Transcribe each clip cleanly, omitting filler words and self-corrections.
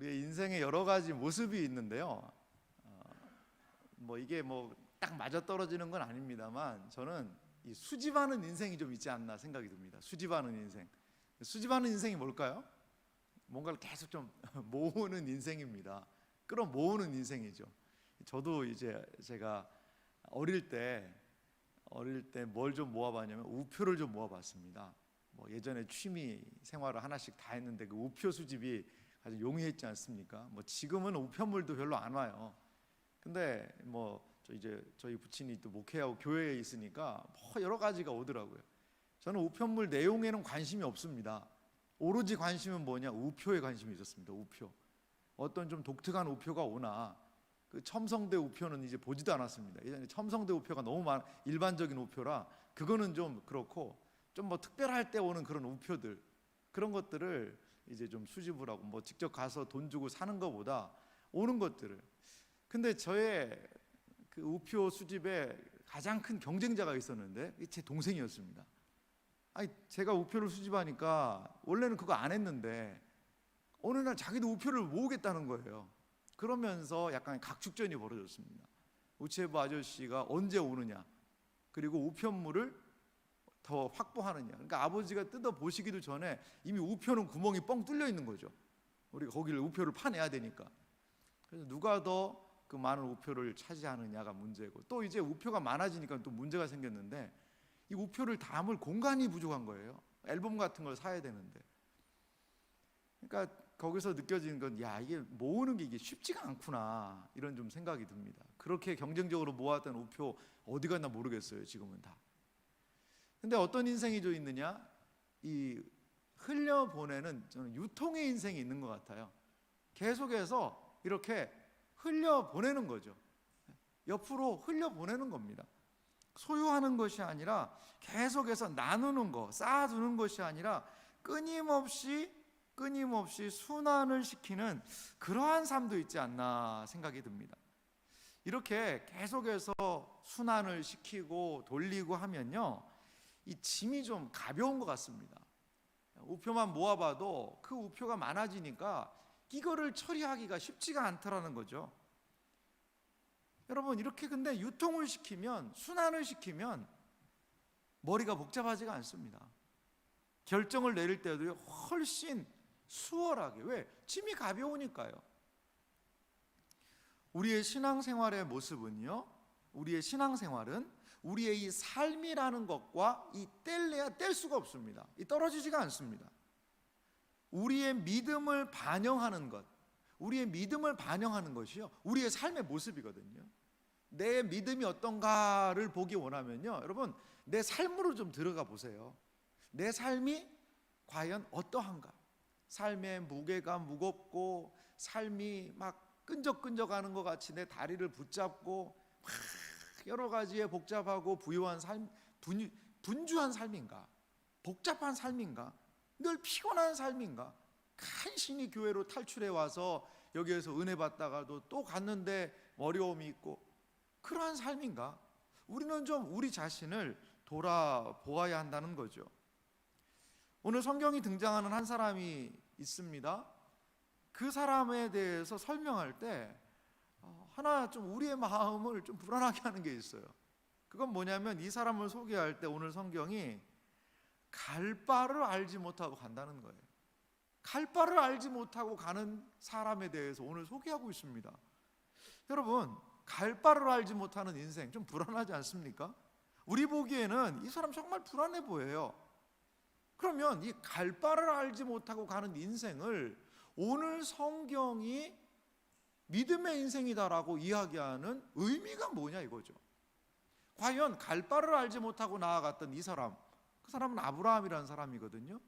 우리의 인생에 여러 가지 모습이 있는데요. 이게 딱 맞아 떨어지는 건 아닙니다만 저는 이 수집하는 인생이 좀 있지 않나 생각이 듭니다. 수집하는 인생. 수집하는 인생이 뭘까요? 뭔가를 계속 좀 모으는 인생입니다. 끌어모으는 인생이죠. 저도 이제 제가 어릴 때 뭘 좀 모아봤냐면 우표를 좀 모아봤습니다. 예전에 취미 생활을 하나씩 다 했는데 그 우표 수집이 아주 용이했지 않습니까? 지금은 우편물도 별로 안 와요. 근데 저희 부친이 또 목회하고 교회에 있으니까 여러 가지가 오더라고요. 저는 우편물 내용에는 관심이 없습니다. 오로지 관심은 뭐냐? 우표에 관심이 있었습니다. 우표. 어떤 좀 독특한 우표가 오나 그 첨성대 우표는 이제 보지도 않았습니다. 예전에 첨성대 우표가 너무 일반적인 우표라 그거는 좀 그렇고 좀 특별할 때 오는 그런 우표들, 그런 것들을 이제 좀 수집을 하고 직접 가서 돈 주고 사는 것보다 오는 것들을. 근데 저의 그 우표 수집에 가장 큰 경쟁자가 있었는데 제 동생이었습니다. 제가 우표를 수집하니까 원래는 그거 안 했는데 어느 날 자기도 우표를 모으겠다는 거예요. 그러면서 약간 각축전이 벌어졌습니다. 우체부 아저씨가 언제 오느냐, 그리고 우편물을 더 확보하느냐. 그러니까 아버지가 뜯어 보시기도 전에 이미 우표는 구멍이 뻥 뚫려 있는 거죠. 우리가 거기를 우표를 파내야 되니까. 그래서 누가 더 그 많은 우표를 차지하느냐가 문제고, 또 이제 우표가 많아지니까 또 문제가 생겼는데 이 우표를 담을 공간이 부족한 거예요. 앨범 같은 걸 사야 되는데. 그러니까 거기서 느껴지는 건 이게 모으는 게 이게 쉽지가 않구나, 이런 좀 생각이 듭니다. 그렇게 경쟁적으로 모았던 우표 어디 갔나 모르겠어요, 지금은 다. 근데 어떤 인생이 좀 있느냐? 이 흘려보내는, 저는 유통의 인생이 있는 것 같아요. 계속해서 이렇게 흘려보내는 거죠. 옆으로 흘려보내는 겁니다. 소유하는 것이 아니라 계속해서 나누는 거, 쌓아두는 것이 아니라 끊임없이 순환을 시키는 그러한 삶도 있지 않나 생각이 듭니다. 이렇게 계속해서 순환을 시키고 돌리고 하면요, 이 짐이 좀 가벼운 것 같습니다. 우표만 모아봐도 그 우표가 많아지니까 이거를 처리하기가 쉽지가 않더라는 거죠. 여러분, 이렇게 근데 유통을 시키면, 순환을 시키면 머리가 복잡하지가 않습니다. 결정을 내릴 때도 훨씬 수월하게. 왜? 짐이 가벼우니까요. 우리의 신앙생활의 모습은요, 우리의 신앙생활은 우리의 이 삶이라는 것과 이 뗄래야 뗄 수가 없습니다. 이 떨어지지가 않습니다. 우리의 믿음을 반영하는 것, 우리의 믿음을 반영하는 것이요, 우리의 삶의 모습이거든요. 내 믿음이 어떤가를 보기 원하면요, 여러분, 내 삶으로 좀 들어가 보세요. 내 삶이 과연 어떠한가? 삶의 무게가 무겁고 삶이 막 끈적끈적하는 것 같이 내 다리를 붙잡고 막 여러 가지의 복잡하고 부유한 삶, 분주한 삶인가? 복잡한 삶인가? 늘 피곤한 삶인가? 간신히 교회로 탈출해 와서 여기에서 은혜 받다가도 또 갔는데 어려움이 있고, 그러한 삶인가? 우리는 좀 우리 자신을 돌아보아야 한다는 거죠. 오늘 성경이 등장하는 한 사람이 있습니다. 그 사람에 대해서 설명할 때 하나 좀 우리의 마음을 좀 불안하게 하는 게 있어요. 그건 뭐냐면, 이 사람을 소개할 때 오늘 성경이 갈 바를 알지 못하고 간다는 거예요. 갈 바를 알지 못하고 가는 사람에 대해서 오늘 소개하고 있습니다. 여러분, 갈 바를 알지 못하는 인생 좀 불안하지 않습니까? 우리 보기에는 이 사람 정말 불안해 보여요. 그러면 이 갈 바를 알지 못하고 가는 인생을 오늘 성경이 믿음의 인생이다라고 이야기하는 의미가 뭐냐 이거죠. 과연 갈 바를 알지 못하고 나아갔던 이 사람, 그 사람은 아브라함이라는 사람이거든요.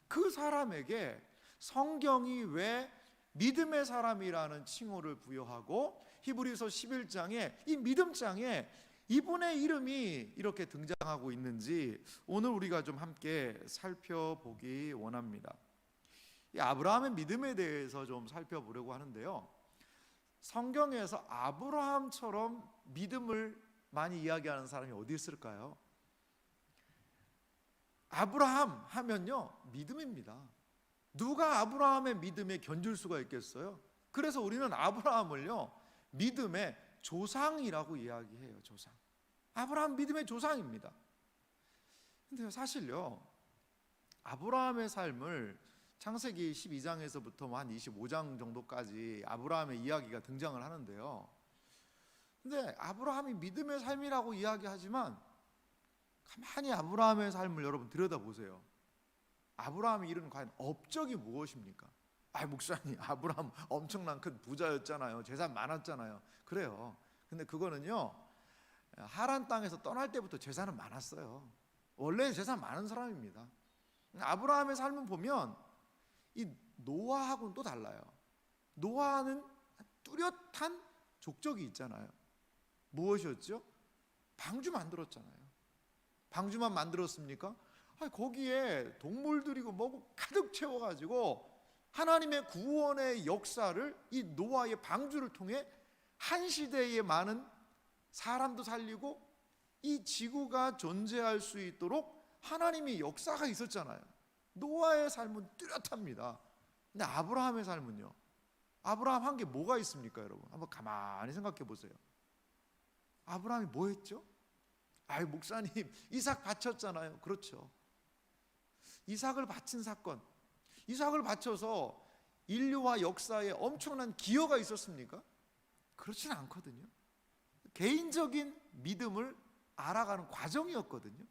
그 사람에게 성경이 왜 믿음의 사람이라는 칭호를 부여하고 히브리서 11장에 이 믿음장에 이분의 이름이 이렇게 등장하고 있는지 오늘 우리가 좀 함께 살펴보기 원합니다. 이 아브라함의 믿음에 대해서 좀 살펴보려고 하는데요, 성경에서 아브라함처럼 믿음을 많이 이야기하는 사람이 어디 있을까요? 아브라함 하면요, 믿음입니다. 누가 아브라함의 믿음에 견줄 수가 있겠어요? 그래서 우리는 아브라함을요, 믿음의 조상이라고 이야기해요. 조상. 아브라함 믿음의 조상입니다. 근데 사실요, 아브라함의 삶을 창세기 12장에서부터 한 25장 정도까지 아브라함의 이야기가 등장을 하는데요, 근데 아브라함이 믿음의 삶이라고 이야기하지만 가만히 아브라함의 삶을 여러분 들여다보세요. 아브라함이 이룬 과연 업적이 무엇입니까? 목사님, 아브라함 엄청난 큰 부자였잖아요. 재산 많았잖아요. 그래요. 근데 그거는요, 하란 땅에서 떠날 때부터 재산은 많았어요. 원래 재산 많은 사람입니다. 아브라함의 삶을 보면 이 노아하고는 또 달라요. 노아는 뚜렷한 족적이 있잖아요. 무엇이었죠? 방주 만들었잖아요. 방주만 만들었습니까? 거기에 동물들이고 뭐고 가득 채워가지고 하나님의 구원의 역사를 이 노아의 방주를 통해 한 시대에 많은 사람도 살리고 이 지구가 존재할 수 있도록 하나님의 역사가 있었잖아요. 노아의 삶은 뚜렷합니다. 근데 아브라함의 삶은요, 아브라함 한 게 뭐가 있습니까? 여러분 한번 가만히 생각해 보세요. 아브라함이 뭐 했죠? 목사님, 이삭 바쳤잖아요. 그렇죠. 이삭을 바친 사건, 이삭을 바쳐서 인류와 역사에 엄청난 기여가 있었습니까? 그렇진 않거든요. 개인적인 믿음을 알아가는 과정이었거든요.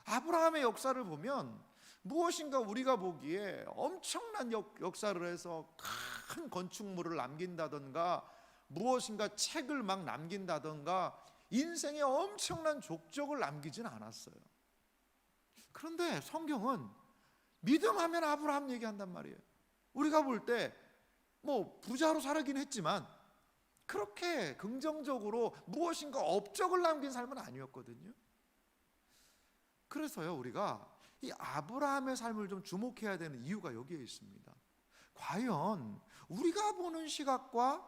아브라함의 역사를 보면 무엇인가 우리가 보기에 엄청난 역사를 해서 큰 건축물을 남긴다던가 무엇인가 책을 막 남긴다던가 인생에 엄청난 족적을 남기진 않았어요. 그런데 성경은 믿음하면 아브라함 얘기한단 말이에요. 우리가 볼 때 뭐 부자로 살긴 했지만 그렇게 긍정적으로 무엇인가 업적을 남긴 삶은 아니었거든요. 그래서요, 우리가 이 아브라함의 삶을 좀 주목해야 되는 이유가 여기에 있습니다. 과연 우리가 보는 시각과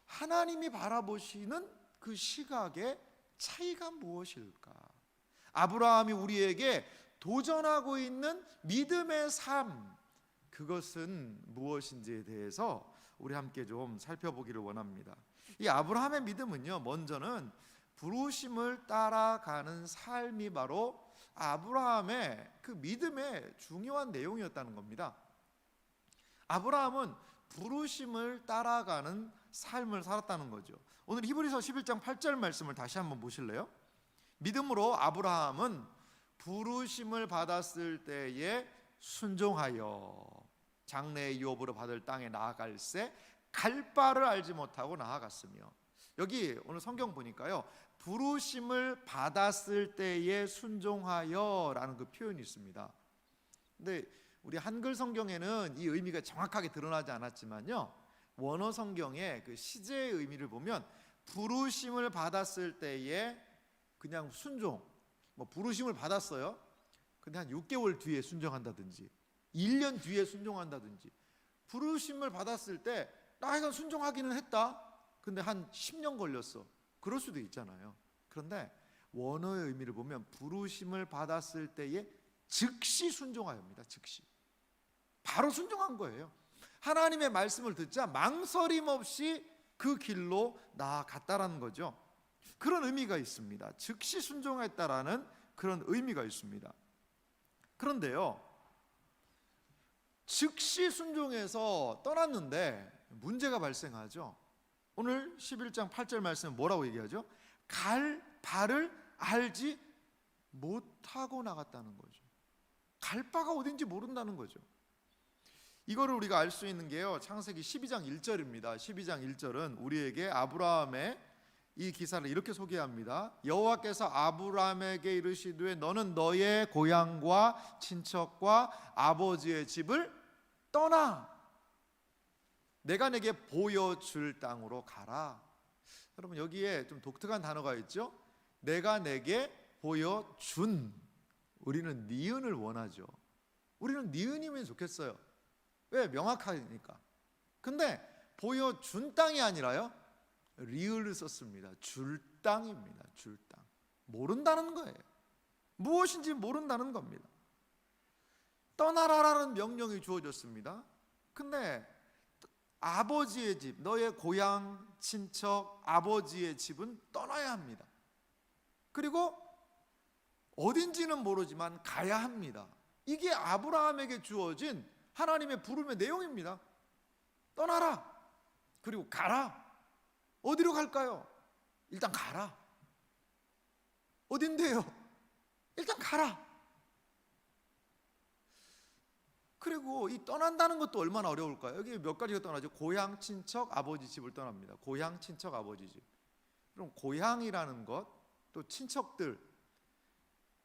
하나님이 바라보시는 그 시각의 차이가 무엇일까? 아브라함이 우리에게 도전하고 있는 믿음의 삶, 그것은 무엇인지에 대해서 우리 함께 좀 살펴보기를 원합니다. 이 아브라함의 믿음은요, 먼저는 부르심을 따라가는 삶이 바로 아브라함의 그 믿음의 중요한 내용이었다는 겁니다. 아브라함은 부르심을 따라가는 삶을 살았다는 거죠. 오늘 히브리서 11장 8절 말씀을 다시 한번 보실래요? 믿음으로 아브라함은 부르심을 받았을 때에 순종하여 장래의 유업으로 받을 땅에 나아갈새 갈 바를 알지 못하고 나아갔으며, 여기 오늘 성경 보니까요, 부르심을 받았을 때에 순종하여 라는 그 표현이 있습니다. 근데 우리 한글 성경에는 이 의미가 정확하게 드러나지 않았지만요, 원어 성경의 그 시제의 의미를 보면 부르심을 받았을 때에 그냥 순종, 뭐 부르심을 받았어요. 근데 한 6개월 뒤에 순종한다든지 1년 뒤에 순종한다든지, 부르심을 받았을 때 나이가 순종하기는 했다. 근데 한 10년 걸렸어. 그럴 수도 있잖아요. 그런데 원어의 의미를 보면 부르심을 받았을 때에 즉시 순종하여입니다. 즉시. 바로 순종한 거예요. 하나님의 말씀을 듣자 망설임 없이 그 길로 나아갔다라는 거죠. 그런 의미가 있습니다. 즉시 순종했다라는 그런 의미가 있습니다. 그런데요, 즉시 순종해서 떠났는데 문제가 발생하죠. 오늘 11장 8절 말씀은 뭐라고 얘기하죠? 갈 바를 알지 못하고 나갔다는 거죠. 갈 바가 어딘지 모른다는 거죠. 이거를 우리가 알 수 있는 게요, 창세기 12장 1절입니다. 12장 1절은 우리에게 아브라함의 이 기사를 이렇게 소개합니다. 여호와께서 아브라함에게 이르시되 너는 너의 고향과 친척과 아버지의 집을 떠나 내가 내게 보여줄 땅으로 가라. 여러분, 여기에 좀 독특한 단어가 있죠. 내가 내게 보여준. 우리는 니은을 원하죠. 우리는 니은이면 좋겠어요. 왜? 명확하니까. 근데 보여준 땅이 아니라요, 리을을 썼습니다. 줄 땅입니다. 줄 땅. 모른다는 거예요. 무엇인지 모른다는 겁니다. 떠나라라는 명령이 주어졌습니다. 근데 아버지의 집, 너의 고향, 친척, 아버지의 집은 떠나야 합니다. 그리고 어딘지는 모르지만 가야 합니다. 이게 아브라함에게 주어진 하나님의 부름의 내용입니다. 떠나라. 그리고 가라. 어디로 갈까요? 일단 가라. 어딘데요? 일단 가라. 그리고 이 떠난다는 것도 얼마나 어려울까요? 여기 몇 가지가 떠나죠. 고향, 친척, 아버지 집을 떠납니다. 고향, 친척, 아버지 집. 그럼 고향이라는 것, 또 친척들,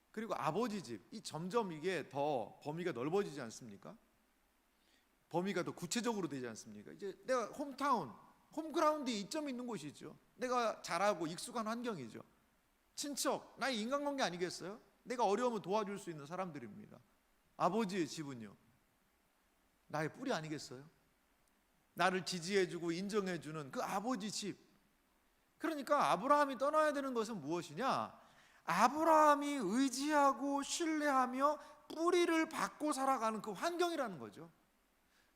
그리고 아버지 집, 이 점점 이게 더 범위가 넓어지지 않습니까? 범위가 더 구체적으로 되지 않습니까? 이제 내가 홈타운, 홈그라운드에 이점이 있는 곳이죠. 내가 잘하고 익숙한 환경이죠. 친척, 나의 인간관계 아니겠어요? 내가 어려우면 도와줄 수 있는 사람들입니다. 아버지의 집은요, 나의 뿌리 아니겠어요? 나를 지지해주고 인정해주는 그 아버지 집. 그러니까 아브라함이 떠나야 되는 것은 무엇이냐? 아브라함이 의지하고 신뢰하며 뿌리를 받고 살아가는 그 환경이라는 거죠.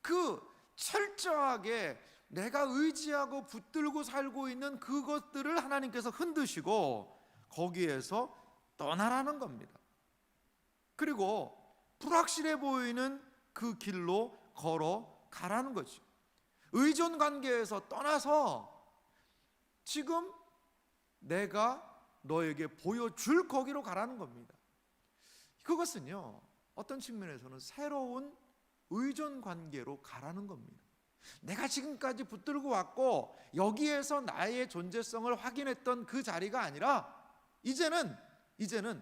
그 철저하게 내가 의지하고 붙들고 살고 있는 그것들을 하나님께서 흔드시고 거기에서 떠나라는 겁니다. 그리고 불확실해 보이는 그 길로 걸어가라는 거죠. 의존 관계에서 떠나서 지금 내가 너에게 보여줄 거기로 가라는 겁니다. 그것은요, 어떤 측면에서는 새로운 의존 관계로 가라는 겁니다. 내가 지금까지 붙들고 왔고 여기에서 나의 존재성을 확인했던 그 자리가 아니라 이제는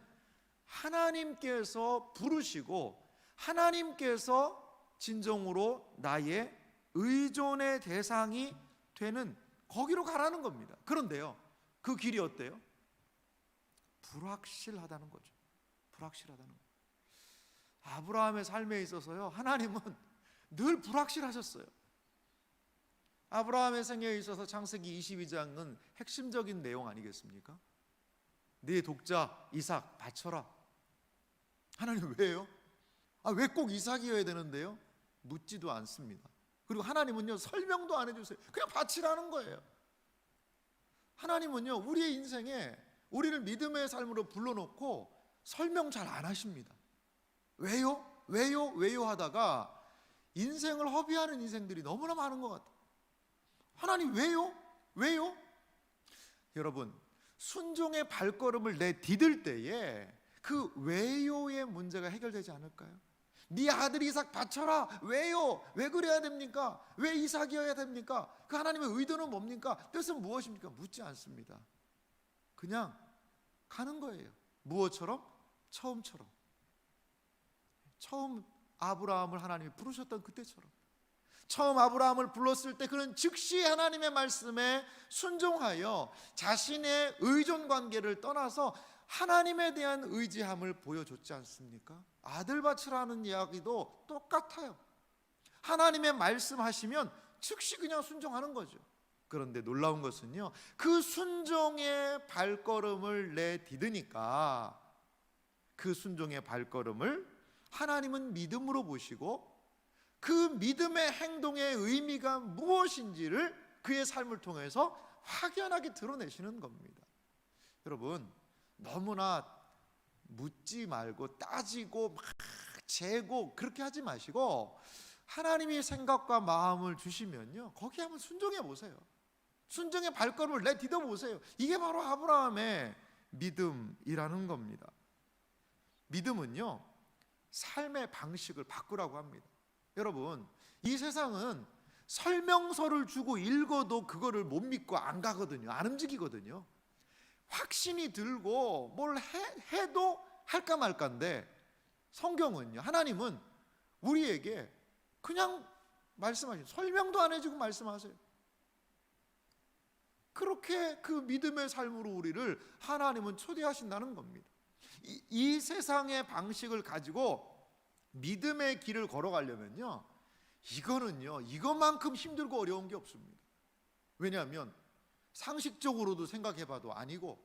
하나님께서 부르시고 하나님께서 진정으로 나의 의존의 대상이 되는 거기로 가라는 겁니다. 그런데요, 그 길이 어때요? 불확실하다는 거죠. 불확실하다는 거예요. 아브라함의 삶에 있어서요, 하나님은 늘 불확실하셨어요. 아브라함의 생애에 있어서 창세기 22장은 핵심적인 내용 아니겠습니까? 네 독자 이삭 바쳐라. 하나님 왜요? 왜 꼭 이삭이어야 되는데요? 묻지도 않습니다. 그리고 하나님은요, 설명도 안 해주세요. 그냥 바치라는 거예요. 하나님은요, 우리의 인생에 우리를 믿음의 삶으로 불러놓고 설명 잘 안 하십니다. 왜요? 왜요? 왜요? 하다가 인생을 허비하는 인생들이 너무나 많은 것 같아요. 하나님 왜요? 왜요? 여러분, 순종의 발걸음을 내디딜 때에 그 왜요의 문제가 해결되지 않을까요? 네 아들 이삭 바쳐라. 왜요? 왜 그래야 됩니까? 왜 이삭이어야 됩니까? 그 하나님의 의도는 뭡니까? 뜻은 무엇입니까? 묻지 않습니다. 그냥 가는 거예요. 무엇처럼? 처음처럼. 처음 아브라함을 하나님이 부르셨던 그때처럼. 처음 아브라함을 불렀을 때 그는 즉시 하나님의 말씀에 순종하여 자신의 의존 관계를 떠나서 하나님에 대한 의지함을 보여줬지 않습니까? 아들 바치라는 이야기도 똑같아요. 하나님의 말씀하시면 즉시 그냥 순종하는 거죠. 그런데 놀라운 것은요, 그 순종의 발걸음을 내디드니까 그 순종의 발걸음을 하나님은 믿음으로 보시고 그 믿음의 행동의 의미가 무엇인지를 그의 삶을 통해서 확연하게 드러내시는 겁니다. 여러분, 너무나 묻지 말고 따지고 막 재고 그렇게 하지 마시고 하나님이 생각과 마음을 주시면요, 거기에 한번 순종해 보세요. 순종의 발걸음을 내디뎌 보세요. 이게 바로 아브라함의 믿음이라는 겁니다. 믿음은요, 삶의 방식을 바꾸라고 합니다. 여러분, 이 세상은 설명서를 주고 읽어도 그거를 못 믿고 안 가거든요. 안 움직이거든요. 확신이 들고 뭘 해도 할까 말까인데 성경은요, 하나님은 우리에게 그냥 말씀하시죠. 설명도 안 해주고 말씀하세요. 그렇게 그 믿음의 삶으로 우리를 하나님은 초대하신다는 겁니다. 이 세상의 방식을 가지고 믿음의 길을 걸어가려면요, 이거는요, 이것만큼 힘들고 어려운 게 없습니다. 왜냐하면 상식적으로도 생각해봐도 아니고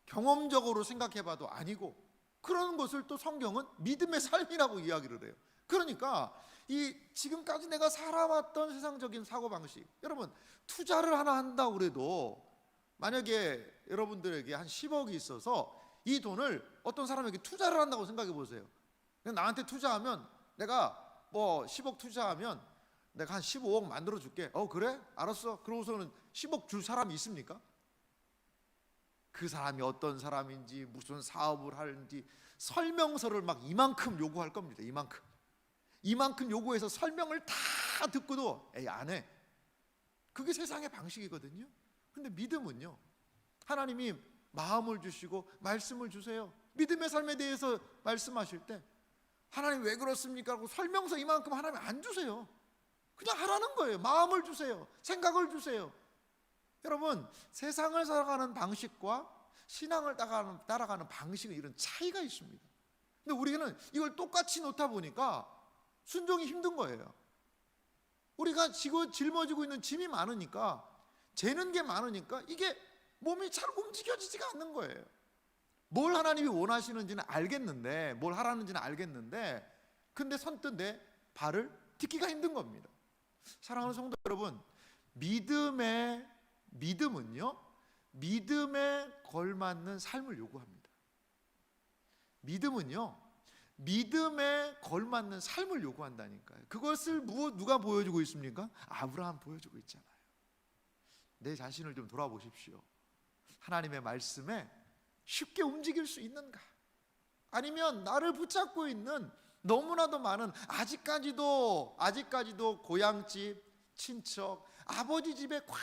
경험적으로 생각해봐도 아니고 그런 것을 또 성경은 믿음의 삶이라고 이야기를 해요. 그러니까 이 지금까지 내가 살아왔던 세상적인 사고방식, 여러분 투자를 하나 한다고 그래도 만약에 여러분들에게 한 10억이 있어서 이 돈을 어떤 사람에게 투자를 한다고 생각해 보세요. 나한테 투자하면 내가 뭐 10억 투자하면 내가 한 15억 만들어 줄게. 그래? 알았어. 그러고서는 10억 줄 사람이 있습니까? 그 사람이 어떤 사람인지 무슨 사업을 하는지 설명서를 막 이만큼 요구할 겁니다. 이만큼 요구해서 설명을 다 듣고도 에이 안 해. 그게 세상의 방식이거든요. 근데 믿음은요, 하나님이 마음을 주시고 말씀을 주세요. 믿음의 삶에 대해서 말씀하실 때 하나님 왜 그렇습니까? 하고 설명서 이만큼 하나님 안 주세요. 그냥 하라는 거예요. 마음을 주세요. 생각을 주세요. 여러분, 세상을 살아가는 방식과 신앙을 따라가는 방식은 이런 차이가 있습니다. 근데 우리는 이걸 똑같이 놓다 보니까 순종이 힘든 거예요. 우리가 짊어지고 있는 짐이 많으니까, 재는 게 많으니까 이게 몸이 잘 움직여지지가 않는 거예요. 뭘 하나님이 원하시는지는 알겠는데, 뭘 하라는지는 알겠는데, 근데 선뜻 내 발을 딛기가 힘든 겁니다. 사랑하는 성도 여러분, 믿음은요, 믿음에 걸맞는 삶을 요구합니다. 믿음은요, 믿음에 걸맞는 삶을 요구한다니까요. 그것을 누가 보여주고 있습니까? 아브라함 보여주고 있잖아요. 내 자신을 좀 돌아보십시오. 하나님의 말씀에 쉽게 움직일 수 있는가? 아니면 나를 붙잡고 있는 너무나도 많은 아직까지도 고향집, 친척, 아버지 집에 꽉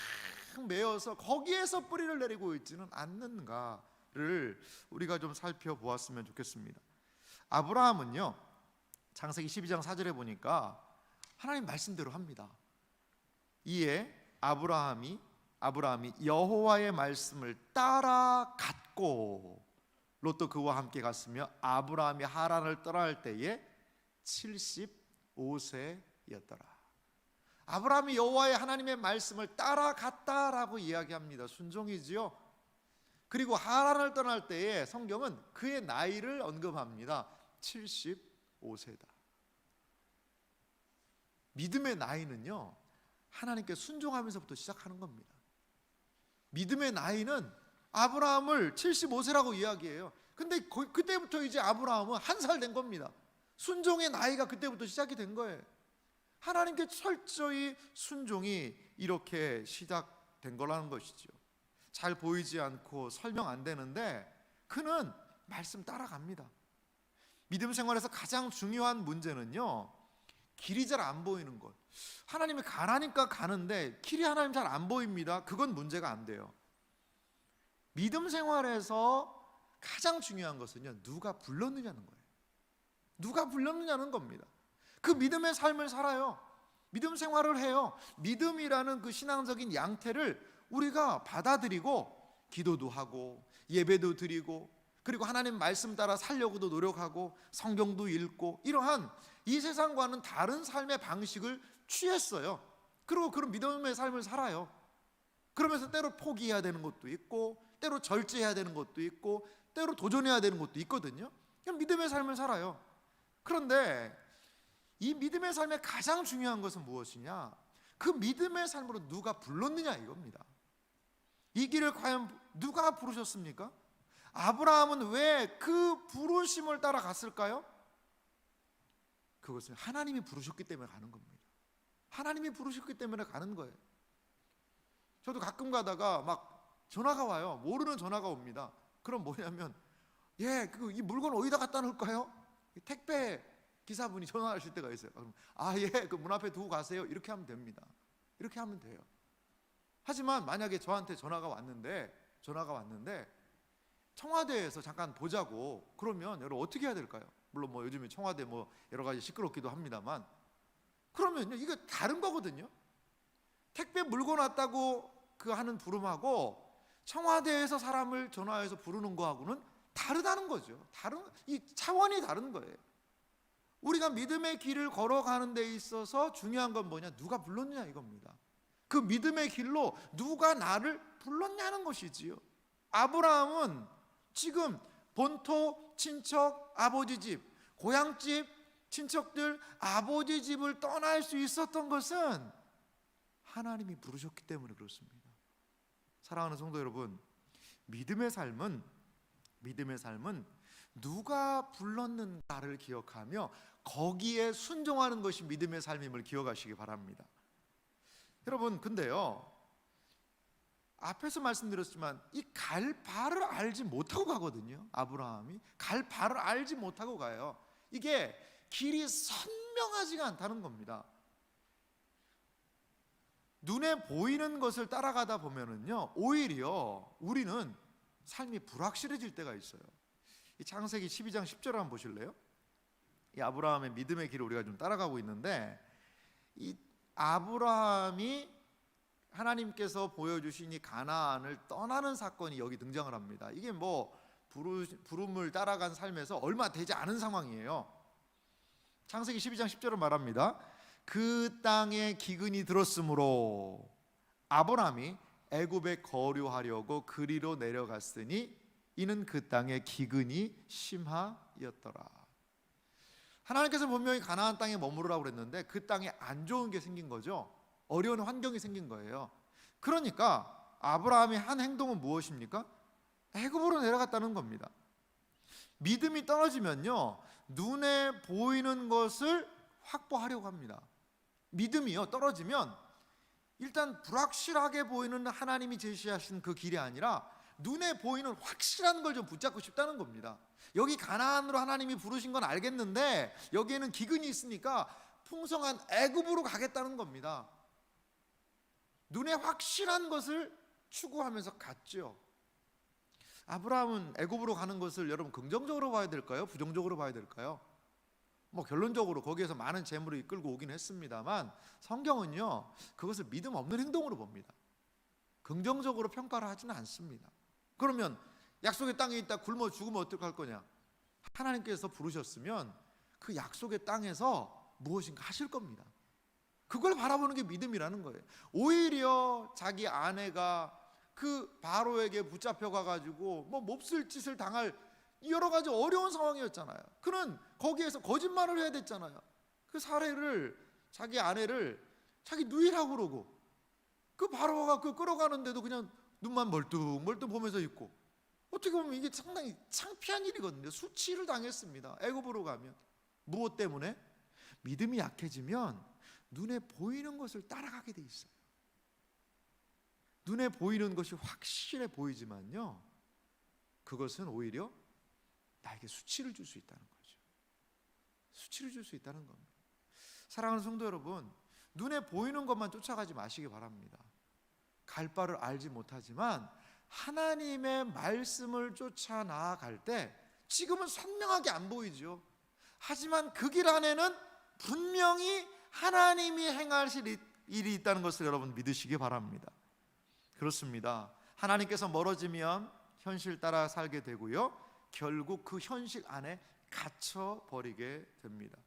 매여서 거기에서 뿌리를 내리고 있지는 않는가를 우리가 좀 살펴보았으면 좋겠습니다. 아브라함은요, 창세기 12장 4절에 보니까 하나님 말씀대로 합니다. 이에 아브라함이 여호와의 말씀을 따라갔고 롯도 그와 함께 갔으며 아브라함이 하란을 떠날 때에 75세였더라. 아브라함이 여호와의 하나님의 말씀을 따라갔다라고 이야기합니다. 순종이지요. 그리고 하란을 떠날 때에 성경은 그의 나이를 언급합니다. 75세다. 믿음의 나이는요, 하나님께 순종하면서부터 시작하는 겁니다. 믿음의 나이는 아브라함을 75세라고 이야기해요. 근데 그때부터 이제 아브라함은 1살 된 겁니다. 순종의 나이가 그때부터 시작이 된 거예요. 하나님께 철저히 순종이 이렇게 시작된 거라는 것이죠. 잘 보이지 않고 설명 안 되는데 그는 말씀 따라갑니다. 믿음 생활에서 가장 중요한 문제는요, 길이 잘 안 보이는 것. 하나님이 가라니까 가는데 길이 하나님 잘 안 보입니다. 그건 문제가 안 돼요. 믿음 생활에서 가장 중요한 것은요, 누가 불렀느냐는 거예요. 누가 불렀느냐는 겁니다. 그 믿음의 삶을 살아요. 믿음 생활을 해요. 믿음이라는 그 신앙적인 양태를 우리가 받아들이고 기도도 하고 예배도 드리고 그리고 하나님 말씀 따라 살려고도 노력하고 성경도 읽고 이러한 이 세상과는 다른 삶의 방식을 취했어요. 그리고 그런 믿음의 삶을 살아요. 그러면서 때로 포기해야 되는 것도 있고 때로 절제해야 되는 것도 있고 때로 도전해야 되는 것도 있거든요. 그냥 믿음의 삶을 살아요. 그런데 이 믿음의 삶의 가장 중요한 것은 무엇이냐? 그 믿음의 삶으로 누가 불렀느냐 이겁니다. 이 길을 과연 누가 부르셨습니까? 아브라함은 왜 그 부르심을 따라 갔을까요? 그것은 하나님이 부르셨기 때문에 가는 겁니다. 하나님이 부르셨기 때문에 가는 거예요. 저도 가끔 가다가 막 전화가 와요. 모르는 전화가 옵니다. 그럼 뭐냐면 이 물건 어디다 갖다 놓을까요? 택배 기사분이 전화하실 때가 있어요. 그럼 그 문 앞에 두고 가세요. 이렇게 하면 됩니다. 이렇게 하면 돼요. 하지만 만약에 저한테 전화가 왔는데 청와대에서 잠깐 보자고 그러면 여러분 어떻게 해야 될까요? 물론 뭐 요즘에 청와대 뭐 여러 가지 시끄럽기도 합니다만 그러면요 이거 다른 거거든요. 택배 물건 왔다고 그 하는 부름하고 청와대에서 사람을 전화해서 부르는 거하고는 다르다는 거죠. 이 차원이 다른 거예요. 우리가 믿음의 길을 걸어가는 데 있어서 중요한 건 뭐냐? 누가 불렀냐 이겁니다. 그 믿음의 길로 누가 나를 불렀냐는 것이지요. 아브라함은 지금 본토, 친척, 아버지 집, 고향집, 친척들, 아버지 집을 떠날 수 있었던 것은 하나님이 부르셨기 때문에 그렇습니다. 사랑하는 성도 여러분, 믿음의 삶은 누가 불렀는가를 기억하며 거기에 순종하는 것이 믿음의 삶임을 기억하시기 바랍니다. 여러분, 근데요, 앞에서 말씀드렸지만 이 갈 바를 알지 못하고 가거든요. 아브라함이 갈 바를 알지 못하고 가요. 이게 길이 선명하지가 않다는 겁니다. 눈에 보이는 것을 따라가다 보면은요, 오히려 우리는 삶이 불확실해질 때가 있어요. 이 창세기 12장 10절 한번 보실래요? 이 아브라함의 믿음의 길을 우리가 좀 따라가고 있는데, 이 아브라함이 하나님께서 보여주신 이 가나안을 떠나는 사건이 여기 등장을 합니다. 이게 뭐 부름을 따라간 삶에서 얼마 되지 않은 상황이에요. 창세기 12장 10절을 말합니다. 그 땅에 기근이 들었으므로 아브라함이 애굽에 거류하려고 그리로 내려갔으니 이는 그 땅에 기근이 심하였더라. 하나님께서 분명히 가나안 땅에 머무르라고 그랬는데 그 땅에 안 좋은 게 생긴 거죠. 어려운 환경이 생긴 거예요. 그러니까 아브라함의 한 행동은 무엇입니까? 애굽으로 내려갔다는 겁니다. 믿음이 떨어지면요, 눈에 보이는 것을 확보하려고 합니다. 믿음이요, 떨어지면 일단 불확실하게 보이는 하나님이 제시하신 그 길이 아니라 눈에 보이는 확실한 걸 좀 붙잡고 싶다는 겁니다. 여기 가나안으로 하나님이 부르신 건 알겠는데 여기에는 기근이 있으니까 풍성한 애굽으로 가겠다는 겁니다. 눈에 확실한 것을 추구하면서 갔죠. 아브라함은 애굽으로 가는 것을 여러분 긍정적으로 봐야 될까요? 부정적으로 봐야 될까요? 뭐 결론적으로 거기에서 많은 재물을 이끌고 오긴 했습니다만 성경은요, 그것을 믿음 없는 행동으로 봅니다. 긍정적으로 평가를 하지는 않습니다. 그러면 약속의 땅에 있다 굶어 죽으면 어떡할 거냐? 하나님께서 부르셨으면 그 약속의 땅에서 무엇인가 하실 겁니다. 그걸 바라보는 게 믿음이라는 거예요. 오히려 자기 아내가 그 바로에게 붙잡혀 가가지고 뭐 몹쓸 짓을 당할 여러 가지 어려운 상황이었잖아요. 그는 거기에서 거짓말을 해야 됐잖아요. 그 사례를, 자기 아내를 자기 누이라고 그러고, 그 바로가 그 끌어가는데도 그냥 눈만 멀뚱멀뚱 보면서 있고, 어떻게 보면 이게 상당히 창피한 일이거든요. 수치를 당했습니다. 애굽으로 가면. 무엇 때문에? 믿음이 약해지면 눈에 보이는 것을 따라가게 돼 있어요. 눈에 보이는 것이 확실해 보이지만요, 그것은 오히려 나에게 수치를 줄 수 있다는 거죠. 수치를 줄 수 있다는 겁니다. 사랑하는 성도 여러분, 눈에 보이는 것만 쫓아가지 마시기 바랍니다. 갈 바를 알지 못하지만 하나님의 말씀을 쫓아 나아갈 때 지금은 선명하게 안 보이죠. 하지만 그 길 안에는 분명히 하나님이 행하실 일이 있다는 것을 여러분 믿으시기 바랍니다. 그렇습니다. 하나님께서 멀어지면 현실 따라 살게 되고요, 결국 그 현실 안에 갇혀 버리게 됩니다.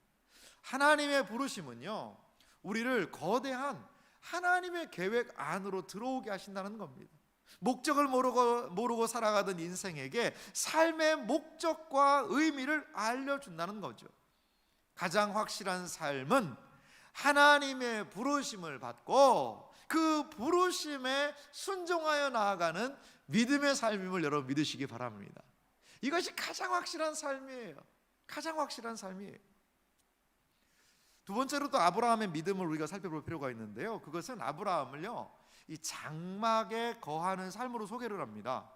하나님의 부르심은요, 우리를 거대한 하나님의 계획 안으로 들어오게 하신다는 겁니다. 목적을 모르고 살아가던 인생에게 삶의 목적과 의미를 알려준다는 거죠. 가장 확실한 삶은 하나님의 부르심을 받고 그 부르심에 순종하여 나아가는 믿음의 삶임을 여러분 믿으시기 바랍니다. 이것이 가장 확실한 삶이에요. 가장 확실한 삶이에요. 두 번째로 또 아브라함의 믿음을 우리가 살펴볼 필요가 있는데요, 그것은 아브라함을요, 이 장막에 거하는 삶으로 소개를 합니다.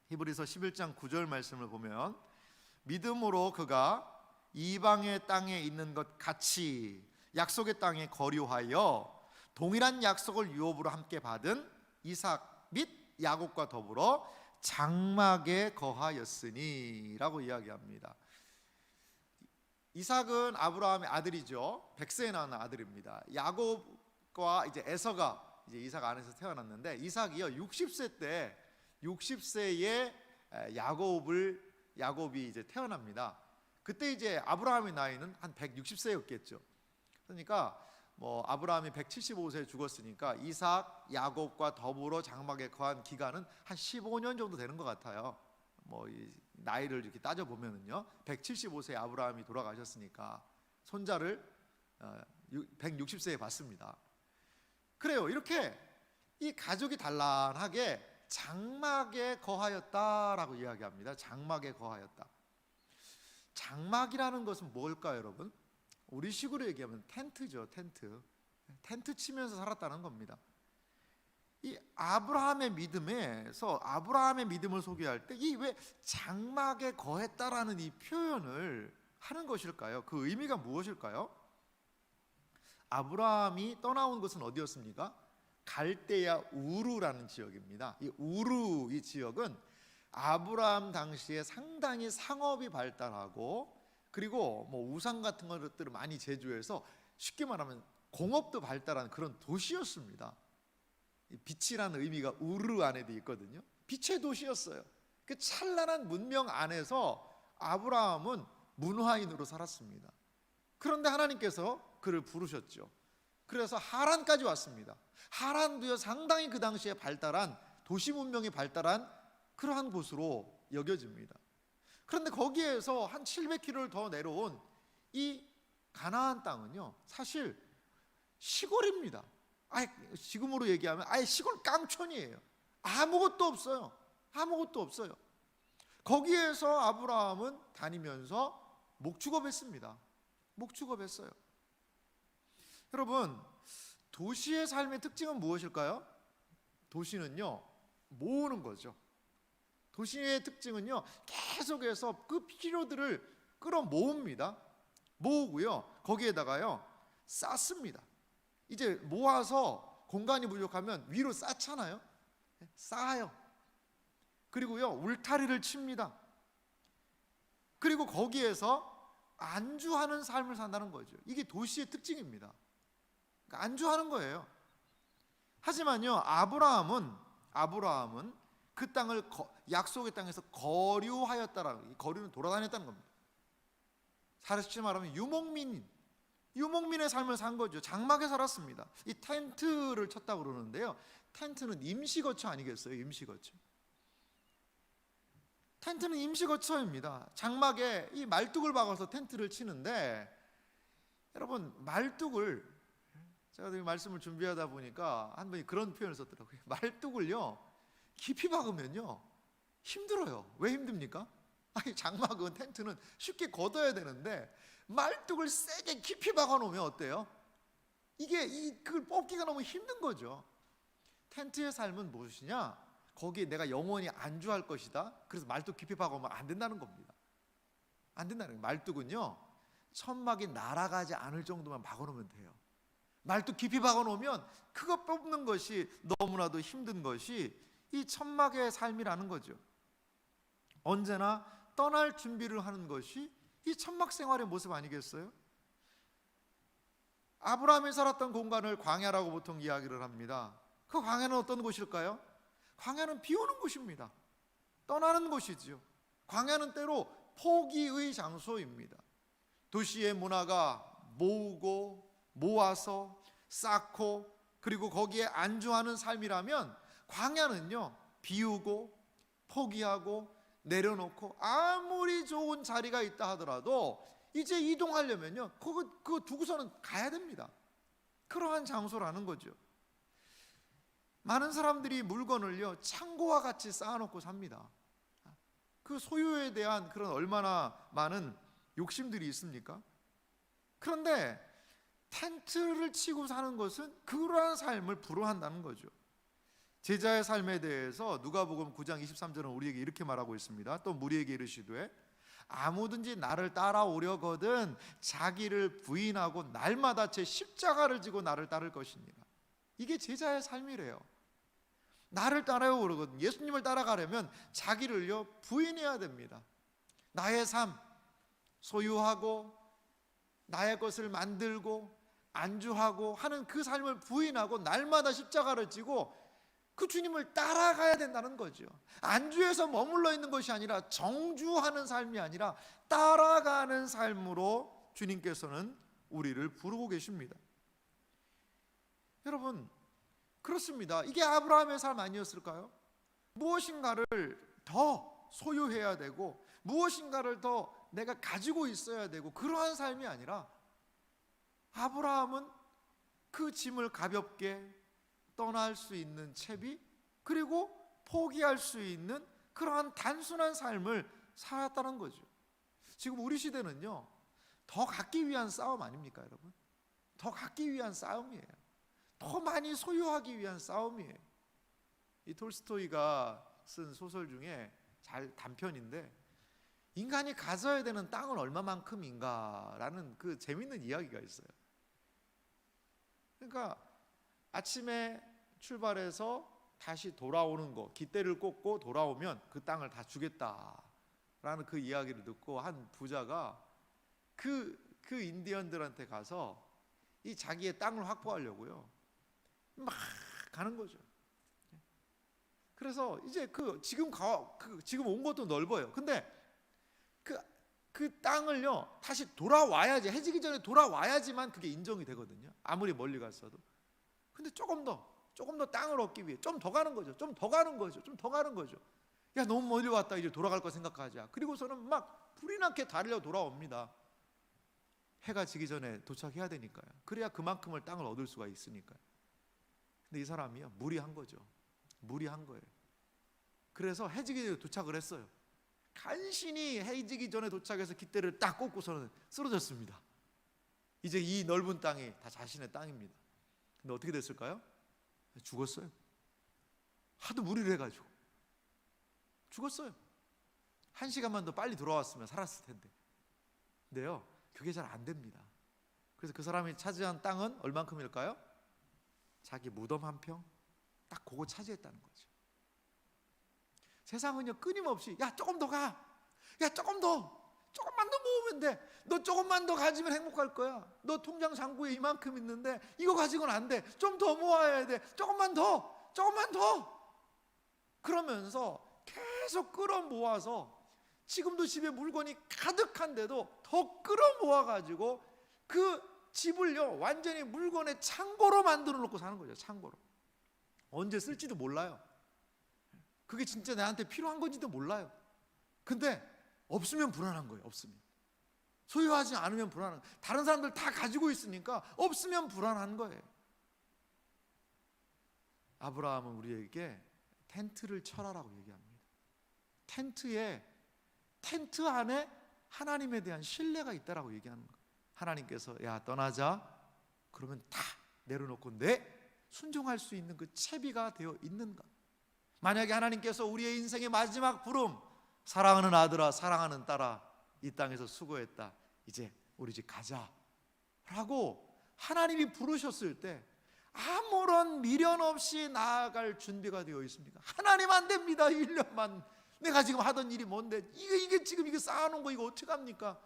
히브리서 11장 9절 말씀을 보면 믿음으로 그가 이방의 땅에 있는 것 같이 약속의 땅에 거류하여 동일한 약속을 유업으로 함께 받은 이삭 및 야곱과 더불어 장막에 거하였으니 라고 이야기합니다. 이삭은 아브라함의 아들이죠. 백세에 낳은 아들입니다. 야곱과 이제 에서가 이제 이삭 안에서 태어났는데, 이삭이요 60세에 야곱이 이제 태어납니다. 그때 이제 아브라함의 나이는 한 160세였겠죠. 그러니까 뭐 아브라함이 175세에 죽었으니까 이삭, 야곱과 더불어 장막에 거한 기간은 한 15년 정도 되는 것 같아요. 뭐 이 나이를 이렇게 따져 보면은요, 175세에 아브라함이 돌아가셨으니까 손자를 160세에 받습니다. 그래요. 이렇게 이 가족이 단란하게 장막에 거하였다라고 이야기합니다. 장막에 거하였다. 장막이라는 것은 뭘까요, 여러분? 우리식으로 얘기하면 텐트죠. 텐트 치면서 살았다는 겁니다. 이 아브라함의 믿음에서 아브라함의 믿음을 소개할 때 이 왜 장막에 거했다라는 이 표현을 하는 것일까요? 그 의미가 무엇일까요? 아브라함이 떠나온 곳은 어디였습니까? 갈대야 우르라는 지역입니다. 이 우르 이 지역은 아브라함 당시에 상당히 상업이 발달하고 그리고 뭐 우상 같은 것들을 많이 제조해서 쉽게 말하면 공업도 발달한 그런 도시였습니다. 빛이라는 의미가 우르 안에도 있거든요. 빛의 도시였어요. 그 찬란한 문명 안에서 아브라함은 문화인으로 살았습니다. 그런데 하나님께서 그를 부르셨죠. 그래서 하란까지 왔습니다. 하란도요 상당히 그 당시에 발달한 도시 문명이 발달한 그러한 곳으로 여겨집니다. 그런데 거기에서 한 700km를 더 내려온 이 가나안 땅은요 사실 시골입니다. 지금으로 얘기하면 아예 시골 깡촌이에요. 아무것도 없어요. 거기에서 아브라함은 다니면서 목축업했습니다. 여러분, 도시의 삶의 특징은 무엇일까요? 도시는요 모으는 거죠. 도시의 특징은요 계속해서 그 필요들을 끌어모읍니다. 모으고요 거기에다가요 쌓습니다. 이제 모아서 공간이 부족하면 위로 쌓잖아요. 쌓아요. 그리고요 울타리를 칩니다. 그리고 거기에서 안주하는 삶을 산다는 거죠. 이게 도시의 특징입니다. 그러니까 안주하는 거예요. 하지만요 아브라함은 그 땅을 약속의 땅에서 거류하였다라는, 거류는 돌아다녔다는 겁니다. 사실 말하면 유목민의 삶을 산 거죠. 장막에 살았습니다. 이 텐트를 쳤다고 그러는데요, 텐트는 임시거처 아니겠어요? 텐트는 임시거처입니다. 장막에 이 말뚝을 박아서 텐트를 치는데, 여러분 말뚝을, 제가 이 말씀을 준비하다 보니까 한 분이 그런 표현을 썼더라고요. 말뚝을요 깊이 박으면요 힘들어요. 왜 힘듭니까? 장막은, 텐트는 쉽게 걷어야 되는데 말뚝을 세게 깊이 박아 놓으면 어때요? 그걸 뽑기가 너무 힘든 거죠. 텐트의 삶은 무엇이냐? 거기에 내가 영원히 안주할 것이다. 그래서 말뚝 깊이 박으면 안 된다는 겁니다. 안 된다는 거예요. 말뚝은요 천막이 날아가지 않을 정도만 박아 놓으면 돼요. 말뚝 깊이 박아 놓으면 그거 뽑는 것이 너무나도 힘든 것이 이 천막의 삶이라는 거죠. 언제나 떠날 준비를 하는 것이 이 천막 생활의 모습 아니겠어요? 아브라함이 살았던 공간을 광야라고 보통 이야기를 합니다. 그 광야는 어떤 곳일까요? 광야는 비오는 곳입니다. 떠나는 곳이지요. 광야는 때로 포기의 장소입니다. 도시의 문화가 모으고 모아서 쌓고 그리고 거기에 안주하는 삶이라면, 광야는요 비우고 포기하고 내려놓고 아무리 좋은 자리가 있다 하더라도 이제 이동하려면요 그거 두고서는 가야 됩니다. 그러한 장소라는 거죠. 많은 사람들이 물건을요 창고와 같이 쌓아놓고 삽니다. 그 소유에 대한 그런 얼마나 많은 욕심들이 있습니까? 그런데 텐트를 치고 사는 것은 그러한 삶을 불허한다는 거죠. 제자의 삶에 대해서 누가복음 9장 23절은 우리에게 이렇게 말하고 있습니다. 또 무리에게 이르시되 아무든지 나를 따라오려거든 자기를 부인하고 날마다 제 십자가를 지고 나를 따를 것이니라. 이게 제자의 삶이래요. 나를 따라오려거든, 예수님을 따라가려면 자기를요 부인해야 됩니다. 나의 삶, 소유하고 나의 것을 만들고 안주하고 하는 그 삶을 부인하고 날마다 십자가를 지고 그 주님을 따라가야 된다는 거죠. 안주에서 머물러 있는 것이 아니라, 정주하는 삶이 아니라 따라가는 삶으로 주님께서는 우리를 부르고 계십니다. 여러분, 그렇습니다. 이게 아브라함의 삶 아니었을까요? 무엇인가를 더 소유해야 되고 무엇인가를 더 내가 가지고 있어야 되고 그러한 삶이 아니라 아브라함은 그 짐을 가볍게 떠날 수 있는 채비, 그리고 포기할 수 있는 그러한 단순한 삶을 살았다는 거죠. 지금 우리 시대는요, 더 갖기 위한 싸움 아닙니까, 여러분? 더 갖기 위한 싸움이에요. 더 많이 소유하기 위한 싸움이에요. 이 톨스토이가 쓴 소설 중에 단편인데, 인간이 가져야 되는 땅은 얼마만큼인가라는 그 재밌는 이야기가 있어요. 그러니까 아침에 출발해서 다시 돌아오는 거, 깃대를 꽂고 돌아오면 그 땅을 다 주겠다라는 그 이야기를 듣고 한 부자가 그 인디언들한테 가서 이 자기의 땅을 확보하려고요, 막 가는 거죠. 그래서 이제 지금 온 것도 넓어요. 근데 그 땅을요, 다시 돌아와야지, 해지기 전에 돌아와야지만 그게 인정이 되거든요, 아무리 멀리 갔어도. 근데 조금 더 땅을 얻기 위해 좀 더 가는 거죠. 좀 더 가는 거죠. 야, 너무 멀리 왔다, 이제 돌아갈 거 생각하자. 그리고서는 막 불이 나게 달려 돌아옵니다. 해가 지기 전에 도착해야 되니까요. 그래야 그만큼을 땅을 얻을 수가 있으니까요. 근데 이 사람이요, 무리한 거죠. 무리한 거예요. 그래서 해지기 전에 도착을 했어요. 간신히 해지기 전에 도착해서 깃대를 딱 꽂고서는 쓰러졌습니다. 이제 이 넓은 땅이 다 자신의 땅입니다. 근데 어떻게 됐을까요? 죽었어요. 하도 무리를 해가지고 죽었어요. 1시간만 더 빨리 돌아왔으면 살았을 텐데. 근데요, 그게 잘 안 됩니다. 그래서 그 사람이 차지한 땅은 얼만큼일까요? 자기 무덤 한 평, 딱 그거 차지했다는 거죠. 세상은요, 끊임없이 야, 조금 더 가, 야, 조금만 더 모으면 돼, 너 조금만 더 가지면 행복할 거야, 너 통장 잔고에 이만큼 있는데 이거 가지고는 안 돼, 좀 더 모아야 돼, 조금만 더 그러면서 계속 끌어모아서 지금도 집에 물건이 가득한데도 더 끌어모아가지고 그 집을요, 완전히 물건의 창고로 만들어 놓고 사는 거죠. 창고로. 언제 쓸지도 몰라요. 그게 진짜 나한테 필요한 건지도 몰라요. 근데 없으면 불안한 거예요. 없으면, 소유하지 않으면 불안한 거예요. 다른 사람들 다 가지고 있으니까 없으면 불안한 거예요. 아브라함은 우리에게 텐트를 쳐라라고 얘기합니다. 텐트 안에 하나님에 대한 신뢰가 있다라고 얘기하는 거예요. 하나님께서 야, 떠나자 그러면 다 내려놓고 순종할 수 있는 그 채비가 되어 있는가. 만약에 하나님께서 우리의 인생의 마지막 부름, 사랑하는 아들아, 사랑하는 딸아, 이 땅에서 수고했다, 이제 우리 집 가자 라고 하나님이 부르셨을 때 아무런 미련 없이 나아갈 준비가 되어 있습니까? 하나님, 안 됩니다. 1년만 내가 지금 하던 일이 뭔데, 이게 지금 쌓아놓은 거 이거 어떡합니까?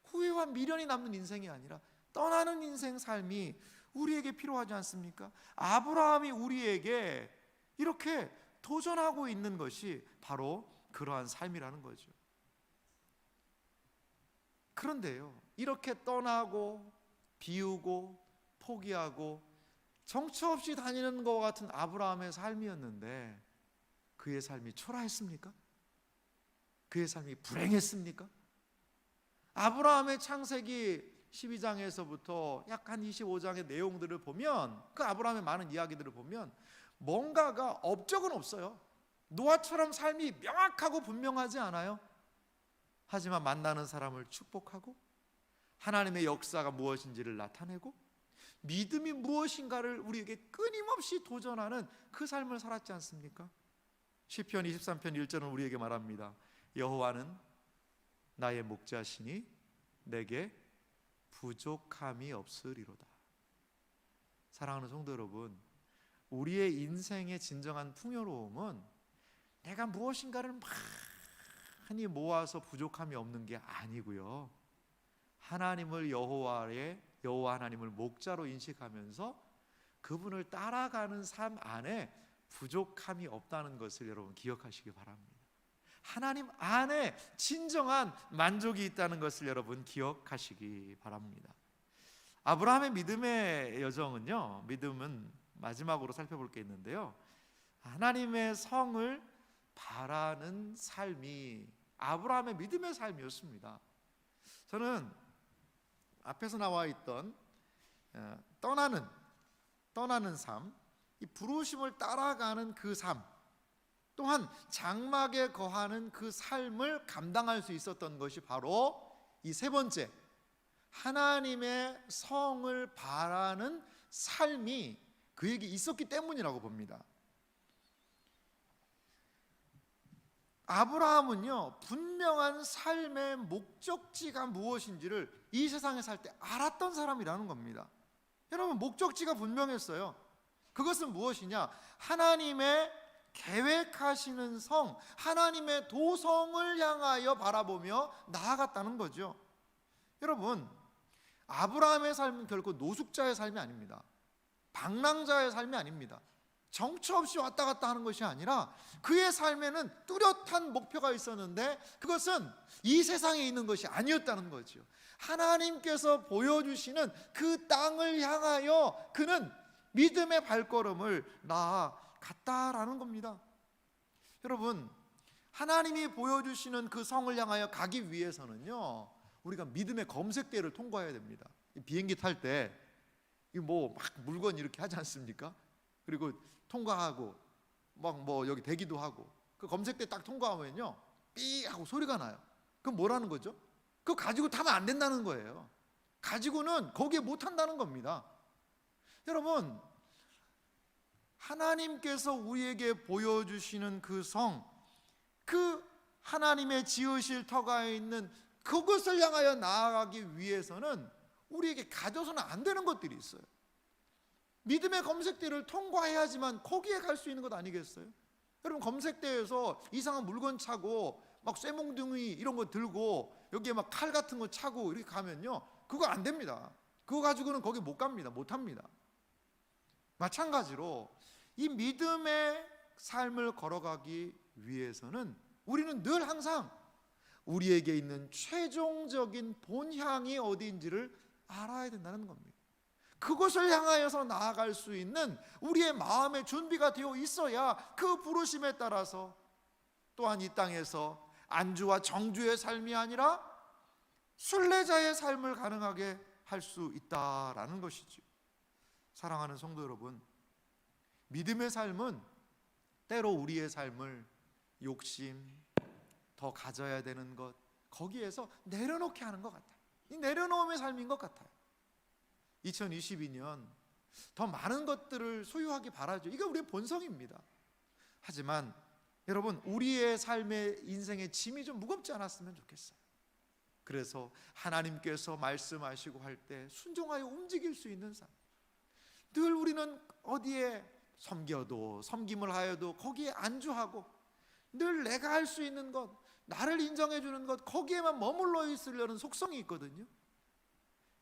후회와 미련이 남는 인생이 아니라 떠나는 인생 삶이 우리에게 필요하지 않습니까? 아브라함이 우리에게 이렇게 도전하고 있는 것이 바로 그러한 삶이라는 거죠. 그런데요, 이렇게 떠나고 비우고 포기하고 정처 없이 다니는 것과 같은 아브라함의 삶이었는데, 그의 삶이 초라했습니까? 그의 삶이 불행했습니까? 아브라함의 창세기 12장에서부터 약 한 25장의 내용들을 보면, 그 아브라함의 많은 이야기들을 보면 뭔가가 업적은 없어요. 노아처럼 삶이 명확하고 분명하지 않아요. 하지만 만나는 사람을 축복하고 하나님의 역사가 무엇인지를 나타내고 믿음이 무엇인가를 우리에게 끊임없이 도전하는 그 삶을 살았지 않습니까? 시편 23편 1절은 우리에게 말합니다. 여호와는 나의 목자시니 내게 부족함이 없으리로다. 사랑하는 성도 여러분, 우리의 인생의 진정한 풍요로움은 내가 무엇인가를 많이 모아서 부족함이 없는 게 아니고요, 하나님을 여호와 하나님을 목자로 인식하면서 그분을 따라가는 삶 안에 부족함이 없다는 것을 여러분 기억하시기 바랍니다. 하나님 안에 진정한 만족이 있다는 것을 여러분 기억하시기 바랍니다. 아브라함의 믿음의 여정은요, 믿음은 마지막으로 살펴볼 게 있는데요, 하나님의 성을 바라는 삶이 아브라함의 믿음의 삶이었습니다. 저는 앞에서 나와 있던 떠나는 삶, 이 부르심을 따라가는 그 삶, 또한 장막에 거하는 그 삶을 감당할 수 있었던 것이 바로 이 세 번째, 하나님의 성을 바라는 삶이 그에게 있었기 때문이라고 봅니다. 아브라함은요, 분명한 삶의 목적지가 무엇인지를 이 세상에 살 때 알았던 사람이라는 겁니다. 여러분, 목적지가 분명했어요. 그것은 무엇이냐? 하나님의 계획하시는 성, 하나님의 도성을 향하여 바라보며 나아갔다는 거죠. 여러분, 아브라함의 삶은 결코 노숙자의 삶이 아닙니다. 방랑자의 삶이 아닙니다. 정처 없이 왔다 갔다 하는 것이 아니라 그의 삶에는 뚜렷한 목표가 있었는데 그것은 이 세상에 있는 것이 아니었다는 거죠. 하나님께서 보여주시는 그 땅을 향하여 그는 믿음의 발걸음을 나아갔다라는 겁니다. 여러분, 하나님이 보여주시는 그 성을 향하여 가기 위해서는요, 우리가 믿음의 검색대를 통과해야 됩니다. 비행기 탈 때 뭐 막 물건 이렇게 하지 않습니까? 그리고 통과하고 막 뭐 여기 대기도 하고 그 검색대 딱 통과하면요, 삐 하고 소리가 나요. 그럼 뭐라는 거죠? 그거 가지고 타면 안 된다는 거예요. 가지고는 거기에 못 탄다는 겁니다. 여러분, 하나님께서 우리에게 보여주시는 그 성, 그 하나님의 지으실 터가 있는 그것을 향하여 나아가기 위해서는 우리에게 가져서는 안 되는 것들이 있어요. 믿음의 검색대를 통과해야지만 거기에 갈 수 있는 것 아니겠어요? 여러분, 검색대에서 이상한 물건 차고 막 쇠몽둥이 이런 거 들고 여기에 막 칼 같은 거 차고 이렇게 가면요, 그거 안 됩니다. 그거 가지고는 거기 못 갑니다. 못 합니다. 마찬가지로 이 믿음의 삶을 걸어가기 위해서는 우리는 늘 항상 우리에게 있는 최종적인 본향이 어디인지를 알아야 된다는 겁니다. 그것을 향하여서 나아갈 수 있는 우리의 마음의 준비가 되어 있어야 그 부르심에 따라서 또한 이 땅에서 안주와 정주의 삶이 아니라 순례자의 삶을 가능하게 할 수 있다라는 것이죠. 사랑하는 성도 여러분, 믿음의 삶은 때로 우리의 삶을 욕심, 더 가져야 되는 것, 거기에서 내려놓게 하는 것 같아요. 이 내려놓음의 삶인 것 같아요. 2022년 더 많은 것들을 소유하기 바라죠. 이게 우리의 본성입니다. 하지만 여러분, 우리의 삶의 인생의 짐이 좀 무겁지 않았으면 좋겠어요. 그래서 하나님께서 말씀하시고 할 때 순종하여 움직일 수 있는 삶. 늘 우리는 어디에 섬김을 하여도 거기에 안주하고 늘 내가 할 수 있는 것, 나를 인정해 주는 것, 거기에만 머물러 있으려는 속성이 있거든요.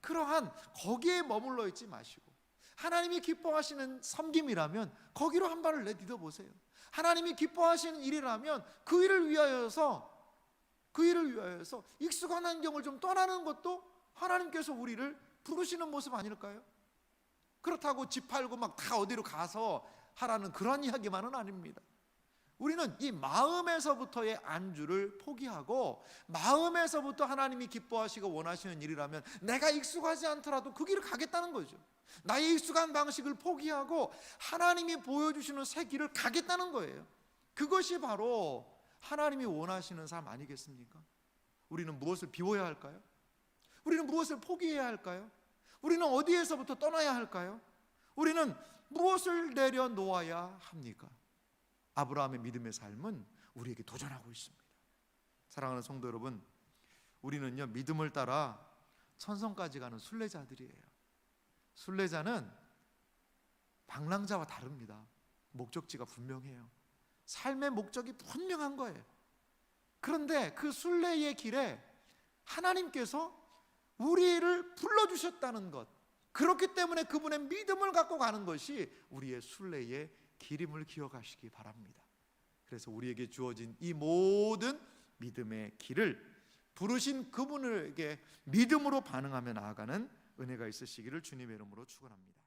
그러한 거기에 머물러 있지 마시고 하나님이 기뻐하시는 섬김이라면 거기로 한 발을 내딛어 보세요. 하나님이 기뻐하시는 일이라면 그 일을 위하여서 익숙한 환경을 좀 떠나는 것도 하나님께서 우리를 부르시는 모습 아닐까요? 그렇다고 집 팔고 막 다 어디로 가서 하라는 그런 이야기만은 아닙니다. 우리는 이 마음에서부터의 안주를 포기하고 마음에서부터 하나님이 기뻐하시고 원하시는 일이라면 내가 익숙하지 않더라도 그 길을 가겠다는 거죠. 나의 익숙한 방식을 포기하고 하나님이 보여주시는 새 길을 가겠다는 거예요. 그것이 바로 하나님이 원하시는 삶 아니겠습니까? 우리는 무엇을 비워야 할까요? 우리는 무엇을 포기해야 할까요? 우리는 어디에서부터 떠나야 할까요? 우리는 무엇을 내려놓아야 합니까? 아브라함의 믿음의 삶은 우리에게 도전하고 있습니다. 사랑하는 성도 여러분, 우리는요, 믿음을 따라 천성까지 가는 순례자들이에요. 순례자는 방랑자와 다릅니다. 목적지가 분명해요. 삶의 목적이 분명한 거예요. 그런데 그 순례의 길에 하나님께서 우리를 불러주셨다는 것, 그렇기 때문에 그분의 믿음을 갖고 가는 것이 우리의 순례의 길임을 기억하시기 바랍니다. 그래서 우리에게 주어진 이 모든 믿음의 길을 부르신 그분에게 믿음으로 반응하며 나아가는 은혜가 있으시기를 주님의 이름으로 축원합니다.